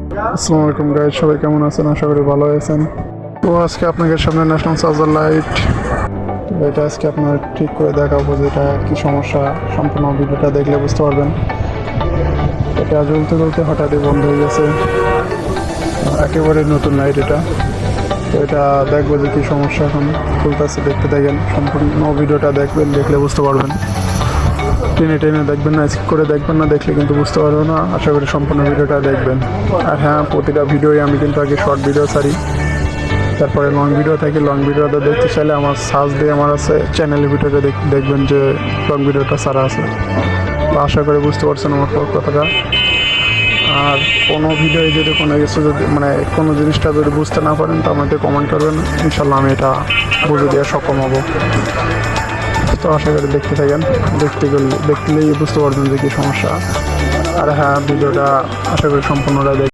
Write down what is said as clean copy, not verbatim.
আসসালামু আলাইকুম গাইজ, সবাই কেমন আছেন? আশা করি ভালো আছেন। তো আজকে আপনাদের সামনে ন্যাশনাল চার্জার লাইট, এটা আজকে আপনার ঠিক করে দেখাবো যে এটা কী সমস্যা। সম্পূর্ণ ভিডিওটা দেখলে বুঝতে পারবেন। এটা জ্বলতে জ্বলতে হঠাৎই বন্ধ হয়ে গেছে, একেবারে নতুন লাইট এটা। তো এটা দেখবো যে কী সমস্যা এখন খুলতেছে, দেখতে দেখেন। সম্পূর্ণ ভিডিওটা দেখবেন, দেখলে বুঝতে পারবেন। টেনে টেনে দেখবেন না, স্কিপ করে দেখবেন না, দেখলে কিন্তু বুঝতে পারবো না। আশা করি সম্পূর্ণ ভিডিওটা দেখবেন। আর হ্যাঁ, প্রতিটা ভিডিওই আমি কিন্তু আগে শর্ট ভিডিও ছাড়ি, তারপরে লং ভিডিও থাকে। লং ভিডিওটা দেখতে চাইলে আমার সার্চ দিয়ে আমার আছে চ্যানেলের ভিডিওটা দেখবেন যে লং ভিডিওটা ছাড়া আছে। তো আশা করি বুঝতে পারছেন আমার কথাটা। আর কোনো ভিডিও যদি কোনো কিছু কোনো জিনিসটা যদি বুঝতে না পারেন তো আমাকে কমেন্ট করবেন, ইনশাল্লাহ আমি এটা বুঝে দেওয়া সক্ষম হব। তো আশা করি দেখতে থাকেন, দেখলেই বুঝতে পারবেন যে কী সমস্যা। আর হ্যাঁ, ভিডিওটা আশা করি সম্পূর্ণটা